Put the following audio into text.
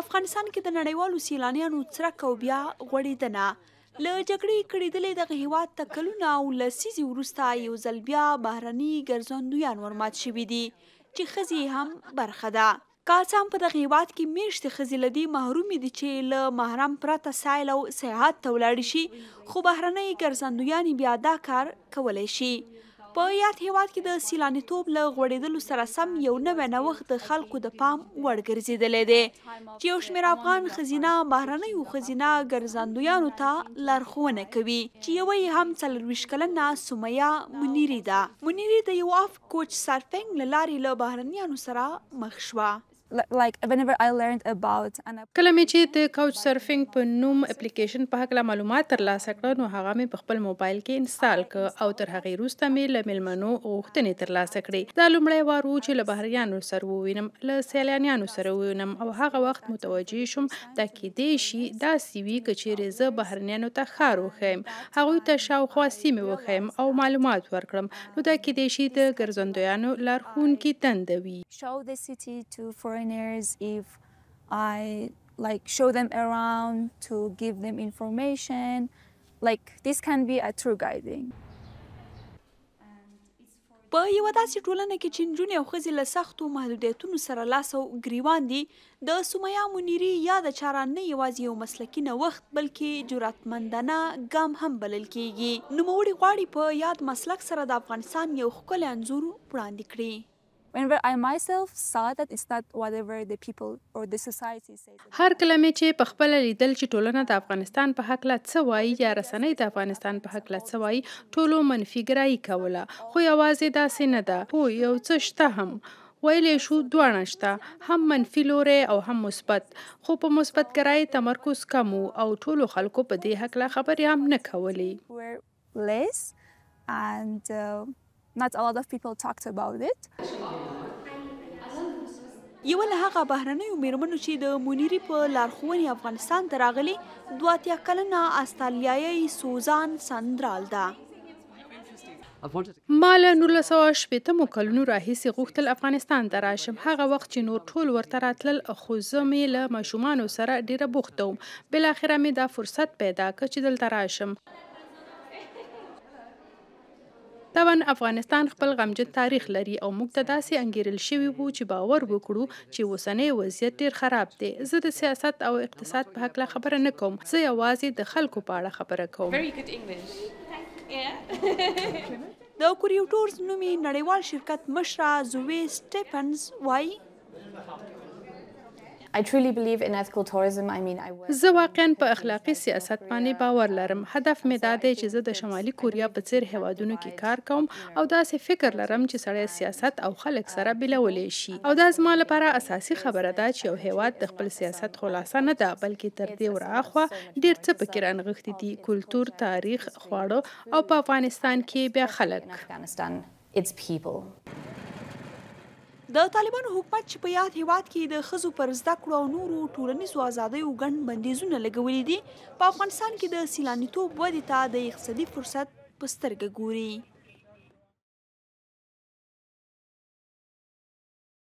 افغانستان کې د نړیوالو سیلانیانو څرک او بیا غوړېدنه له جګړې کړېدلې دغه هېواد ته کلونه او لسیزې وروسته یو ځل بیا بهرني ګرځندویان ورمات شوي دي چې ښځې هم برخه ده. که څه هم په دغه هېواد کې میشتې ښځې له دې محرومې دي چې له محرم پرته سیل او سیاحت ته ولاړې شي، خو بهرنۍ ګرځندویانې بیا دا کار کولی شي. په یاد هېواد کې د سیلانیتوب له غوړېدلو سره سم یو نوی نوښت د خلکو د پام وړ ګرځېدلی دی چې یو شمېر افغان ښځینه بهرنیو ښځینه ګرځندویانو ته لارښوونه کوي چې یوه یې هم 24 کلنه سمیه منیري ده. منیري د یو اف کوچ سرفنګ له لارې له بهرنیانو سره مخ شوه. کله مې چې د کوچ سرفینګ په نوم اپلیکیشن په هکله معلومات ترلاسه کړه نو هغه مې په خپل موبایل کې انسټال کړ او تر هغې وروسته مې له میلمنو غوښتنې ترلاسه کړې. دا لومړی وار و چې له بهرنیانو سره ووینم، له سیلانیانو سره ووینم او هغه وخت متوجه شوم دا کیدای شي داسې وي که چیرې زه بهرنیانو ته ښار وښیم، هغوی ته شاوخوا سیمې وښیم او معلومات ورکړم، نو دا کیدای شي د ګرځندویانو لارښوونکي دنده وي. If I show them around to give them information, this can be a tour guiding. په یوه داسې ټولنه کې چې نجونې او ښځې له سختو محدودیتونو سره لاس او ګریوان دي، د سمیه منیري یاده چاره نه یوازې یو مسلکي نوښت بلکې جرأتمندانه ګام هم بلل کیږي. نوموړي غواړي په یاد مسلک سره د افغانستان یو ښکلی انځور وړاندې کړي. Whenever I myself saw that it's not whatever the people or the society says. هر کله مې چې په خپله لیدل چې ټولنه د افغانستان په هکله څه وایي یا رسنۍ د افغانستان په هکله څه وایي، ټولو منفي ګرایي کوله، خو یوازې داسې نه ده، هو یو څه شته هم، ویلی شو دواړه شته، هم منفي لوری او هم مثبت، خو په مثبت ګرایي تمرکز کم و او ټولو خلکو په دې هکله خبرې هم نه کولې. Not a lot of people talked about it. یوه له هغه بهرنیو میرمنو چې د منیري په لارښوونې افغانستان ته راغلي 82 کلنه استرالیایي سوزان سندرال ده. ما له 1980 کلونو راهیسې غوښتل افغانستان ته راشم. هغه وخت چې نور ټول ورته راتلل، خو زه مې له ماشومانو سره ډیره بوخته وم. بالاخره مې دا فرصت پیدا کړ چې دلته راشم. طبعا افغانستان خپل غمجن تاریخ لري او موږ ته داسې انګیرل شوي وو چې باور وکړو چې اوسنی وضعیت ډیر خراب دی. زه د سیاست او اقتصاد په هکله خبره نه کوم، زه یوازې د خلکو په اړه خبره کوم. د کوریوټورز نومي نړیوال شرکت مشره زوی سټیفنز وایي زه واقعا په اخلاقي سیاست باندې باور لرم. هدف مې دا دی چې زه د شمالي کوریا په څیر هیوادونو کې کار کوم او داسې فکر لرم چې سړی سیاست او خلک سره بلولی شي، او دا زما لپاره اساسي خبره ده چې یو هیواد د خپل سیاست خلاصه نه ده، بلکې تر دې ورهاخوا ډیر څه پکې رانغښتي دي: کلتور، تاریخ، خواړه او په افغانستان کې بیا خلک. د طالبانو حکومت چې په یاد هېواد کې د ښځو پر زده کړو او نورو ټولنیزو ازادیو ګڼ بندیزونه لګولي دي، په افغانستان کې د سیلانیتوب ودې ته د اقتصادي فرصت په سترګه ګوري.